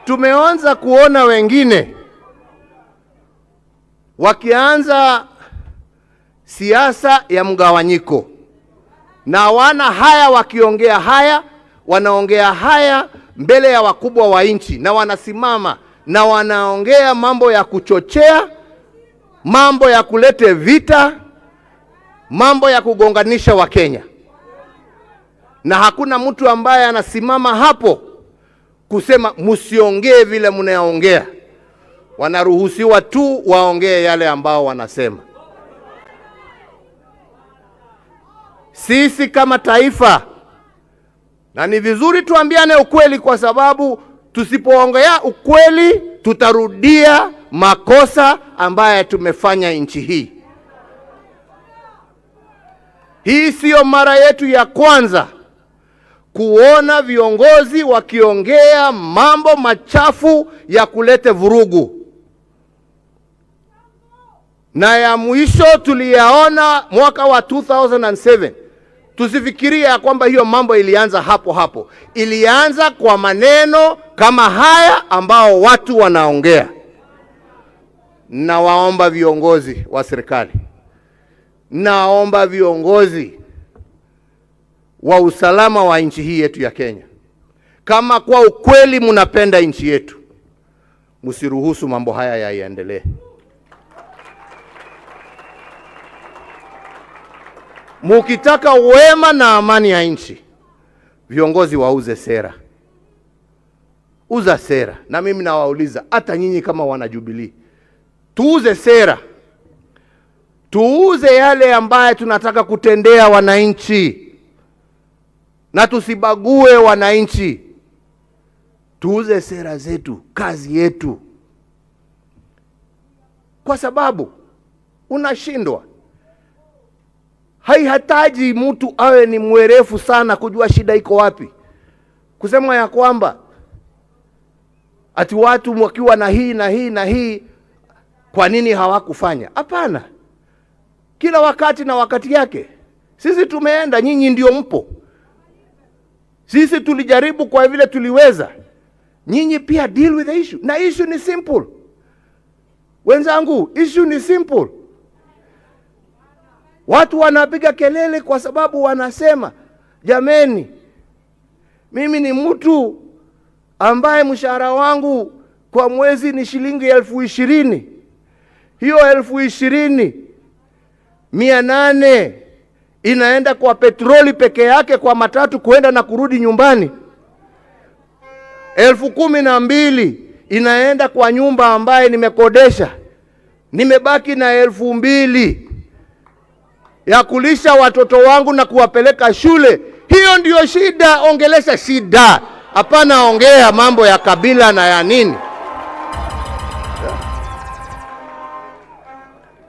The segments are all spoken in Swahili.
Tumeanza kuona wengine wakianza siasa ya mgawanyiko, na wana haya wakiongea haya, wanaongea haya mbele ya wakubwa wa nchi, na wanasimama na wanaongea mambo ya kuchochea, mambo ya kulete vita, mambo ya kugonganisha Wakenya, na hakuna mtu ambaye anasimama hapo kusema msiongee vile mnaongea. Wanaruhusiwa tu waongee yale ambao wanasema. Sisi kama taifa, na ni vizuri tuambiane ukweli, kwa sababu tusipoongea ukweli tutarudia makosa ambaye tumefanya nchi hii. Hii sio mara yetu ya kwanza kuona viongozi wakiongea mambo machafu ya kulete vurugu, na ya mwisho tuliyaona mwaka wa 2007. Tusifikiria kwamba hiyo mambo ilianza hapo hapo. Ilianza kwa maneno kama haya ambao watu wanaongea. Na waomba viongozi wa serikali, naomba viongozi wa usalama wa nchi hii yetu ya Kenya, kama kwa ukweli mnapenda nchi yetu, msiruhusu mambo haya yaendelee. Mukitaka wema na amani ya nchi, viongozi wauze sera. Uza sera. Na mimi nawauliza, hata nyinyi kama wana Jubilee, tuuze sera. Tuuze yale ambaye tunataka kutendea wananchi, na tusibague wananchi. Tuuze sera zetu, kazi yetu, kwa sababu unashindwa. Haihitaji mtu awe ni mwerefu sana kujua shida iko wapi, kusema ya kwamba ati watu wakiwa na hii na hii na hii, kwa nini hawakufanya? Hapana, kila wakati na wakati yake. Sisi tumeenda, nyinyi ndio mpo. Sisi tulijaribu kwa vile tuliweza. Nyinyi pia deal with the issue. Na issue ni simple. Wenzangu, issue ni simple. Watu wanapiga kelele kwa sababu wanasema, jameni, mimi ni mtu ambaye mshahara wangu kwa mwezi ni shilingi 20,000. Hiyo 20,800 inaenda kwa petroli peke yake, kwa matatu kuenda na kurudi nyumbani. 12,000 inaenda kwa nyumba ambaye nimekodesha. Nimebaki na 2,000 ya kulisha watoto wangu na kuwapeleka shule. Hiyo ndio shida. Ongelesha shida, hapana ongea mambo ya kabila na ya nini.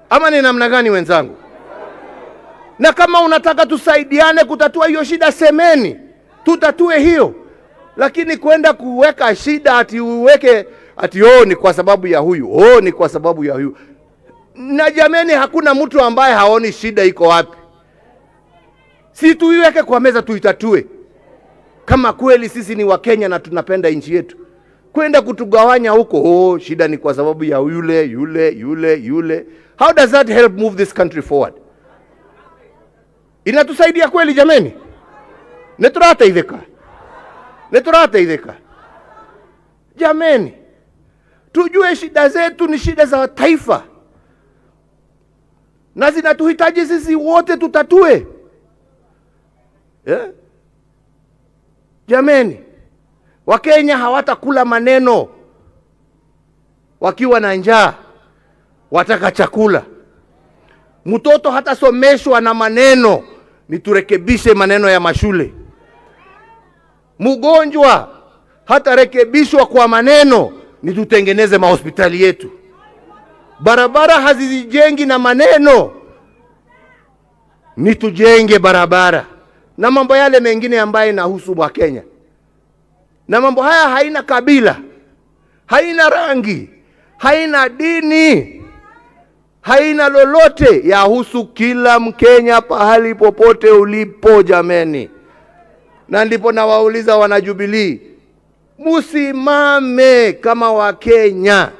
Ama ni namna gani wenzangu? Na kama unataka tusaidiane kutatua hiyo shida, semeni, tutatue hiyo. Lakini kwenda kuweka shida ati uweke ati ni kwa sababu ya huyu, ni kwa sababu ya huyu. Na jameni, hakuna mtu ambaye haoni shida iko wapi. Si tuiweke kwa meza tuitatue. Kama kweli sisi ni Wakenya na tunapenda nchi yetu, kwenda kutugawanya huko, shida ni kwa sababu ya yule. How does that help move this country forward? Inatusaidia kweli jameni? Neturateitheka. Jameni, tujue shida zetu ni shida za taifa, na zinatuhitaji sisi wote tutatue. Jameni, Wakenya hawatakula maneno wakiwa na njaa, wataka chakula. Mtoto hatasomeshwa na maneno, ni turekebishe maneno ya mashule. Mgonjwa hatarekebishwa kwa maneno, ni tutengeneze mahospitali yetu. Barabara hazijengi na maneno, ni tujenge barabara. Na mambo yale mengine ambaye inahusu Wakenya. Na mambo haya haina kabila, haina rangi, haina dini, haina lolote, yahusu kila Mkenya pahali popote ulipo jameni. Na ndipo nawauliza wana Jubilee, musimame kama Wakenya.